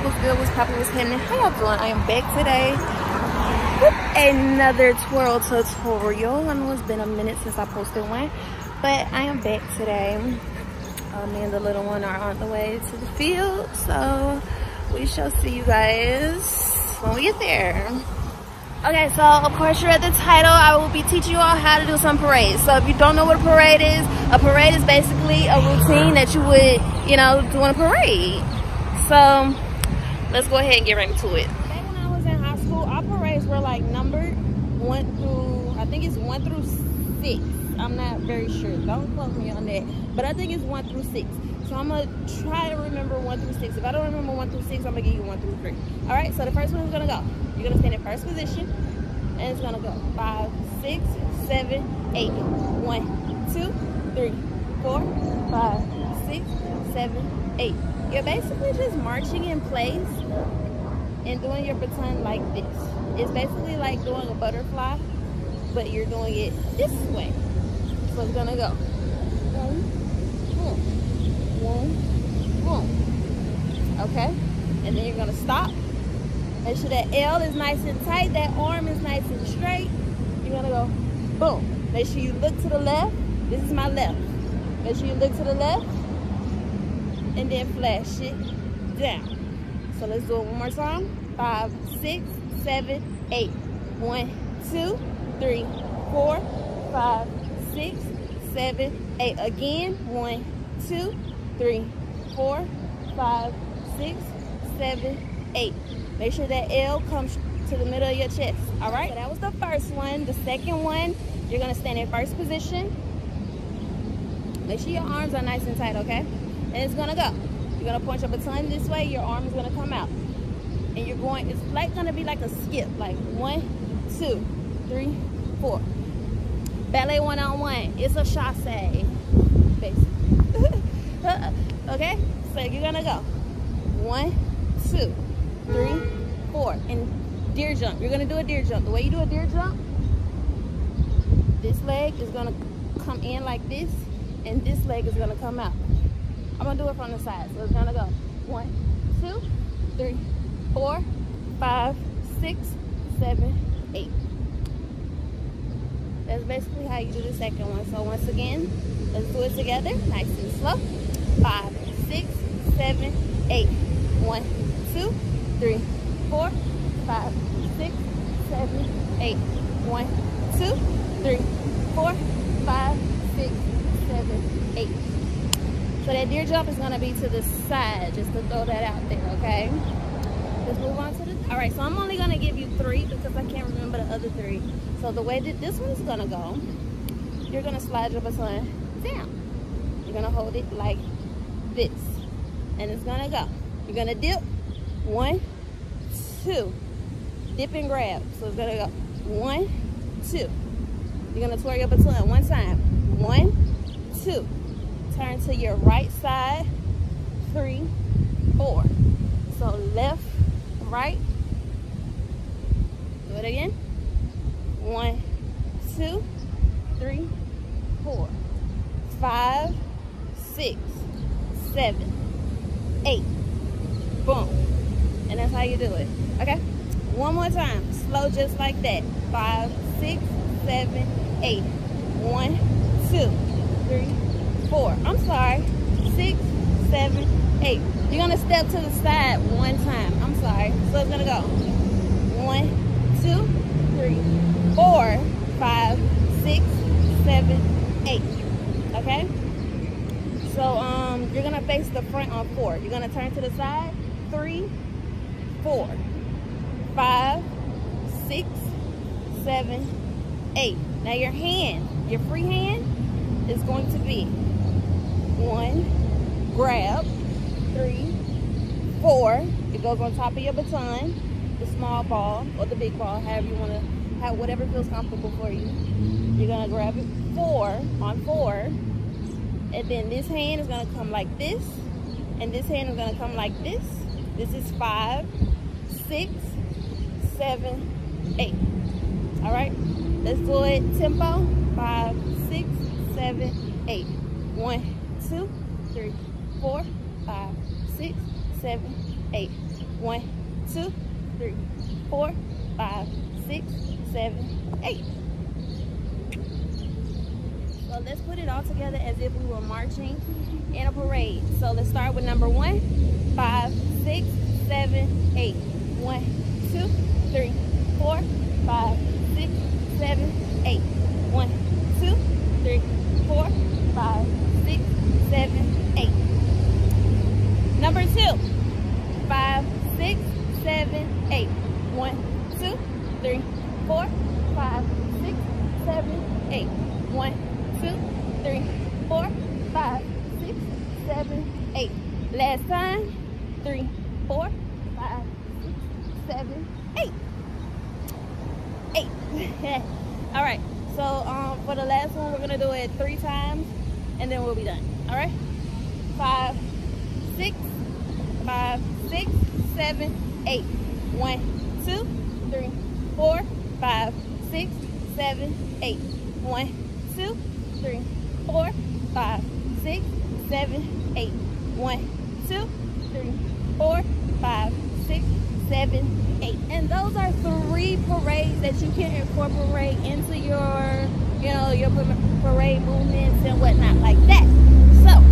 What's good, what's poppin', what's happening? How y'all doing? I am back today with another twirl tutorial. I know it's been a minute since I posted one, but I am back today. Me and the little one are on the way to the field, so we shall see you guys when we get there. Okay, so of course you read the title. I will be teaching you all how to do some parades. So if you don't know what a parade is basically a routine that you would, you know, do in a parade. So let's go ahead and get right into it. Back when I was in high school, our parades were like numbered 1 through, I think it's 1 through 6. I'm not very sure. Don't quote me on that. But I think it's 1 through 6. So I'm going to try to remember 1 through 6. If I don't remember 1 through 6, I'm going to give you 1 through 3. All right, so the first one is going to go. You're going to stand in first position. And it's going to go 5, 6, 7, 8. 1, 2, 3, 4, 5, 6, 7, 8. You're basically just marching in place and doing your baton like this. It's basically like doing a butterfly, but you're doing it this way. So it's gonna go boom, boom, boom, boom. Okay? And then you're gonna stop. Make sure that L is nice and tight, that arm is nice and straight. You're gonna go boom. Make sure you look to the left. This is my left. Make sure you look to the left. And then flash it down. So let's do it one more time. 5, 6, 7, 8. 1, 2, 3, 4, 5, 6, 7, 8. Again. 1, 2, 3, 4, 5, 6, 7, 8. Make sure that L comes to the middle of your chest. All right. So that was the first one. The second one, you're gonna stand in first position. Make sure your arms are nice and tight. Okay. And it's gonna go. You're gonna point your baton this way, your arm is gonna come out. And you're going, it's like gonna be like a skip, like 1, 2, 3, 4. Ballet one-on-one, it's a chasse, basically. Okay, so you're gonna go 1, 2, 3, 4. And deer jump, you're gonna do a deer jump. The way you do a deer jump, this leg is gonna come in like this, and this leg is gonna come out. I'm gonna do it from the side. So it's gonna go 1, 2, 3, 4, 5, 6, 7, 8. That's basically how you do the second one. So once again, let's do it together, nice and slow. 5, 6, 7, 8. 1, 2, 3, 4, 5, 6, 7, 8. 1, 2, 3, 4, 5, 6, 7, 8. So that deer jump is gonna be to the side, just to throw that out there, okay? Let's move on to the, all right, so I'm only gonna give you 3 because I can't remember the other 3. So the way that this one's gonna go, you're gonna slide your baton down. You're gonna hold it like this, and it's gonna go. You're gonna dip, 1, 2, dip and grab. So it's gonna go 1, 2. You're gonna twirl your baton one time, 1, 2. Turn to your right side, 3, 4. So left, right. Do it again. 1, 2, 3, 4, 5, 6, 7, 8. Boom. And that's how you do it. Okay? One more time. Slow just like that. 5, 6, 7, 8. 1, 2, 3, 4. I'm sorry. 6, 7, 8. You're gonna step to the side one time. I'm sorry. So it's gonna go 1, 2, 3, 4, 5, 6, 7, 8. Okay? So you're gonna face the front on 4. You're gonna turn to the side. 3, 4, 5, 6, 7, 8. Now your hand, your free hand is going to be 1, grab, 3, 4. It goes on top of your baton, the small ball or the big ball, however you want to have, whatever feels comfortable for you. You're gonna grab it 4 on 4, and then this hand is gonna come like this, and this hand is gonna come like this. This is 5, 6, 7, 8. All right, let's do it tempo. 5, 6, 7, 8. 1, 2, 3, 4, 5, 6, 7, 8. 1, 2, 3, 4, 5, 6, 7, 8. So let's put it all together as if we were marching in a parade. So let's start with number 1. 5, 6, 7, 8. 1, 2, 3, 4, 5, 6, 7, 8. 1, 2, 3, 4, 5, 6, 7, 8. Number 2. 5, 6, 7, 8. 1, 2, 3, 4, 5, 6, 7, 8. 1, 2, 3, 4, 5, 6, 7, 8. Last time. 3, 4, 5, 6, 7, 8. 8. All right. So for the last one, we're gonna do it 3 times, and then we'll be done. All right. 5, 6, 5, 6, 7, 8. 1, 2, 3, 4, 5, 6, 7, 8. 1, 2, 3, 4, 5, 6, 7, 8. 1, 2, 3, 4, 5, 6, 7, 8. And those are 3 parades that you can incorporate into your, your parade movements and whatnot like that. So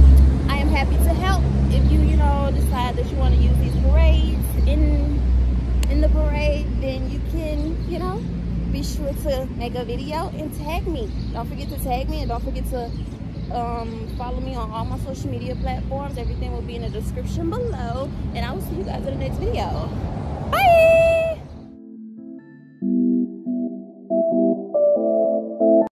I am happy to help. If you, decide that you want to use these parades in the parade, then you can, be sure to make a video and tag me. Don't forget to tag me, and don't forget to follow me on all my social media platforms. Everything will be in the description below, and I will see you guys in the next video.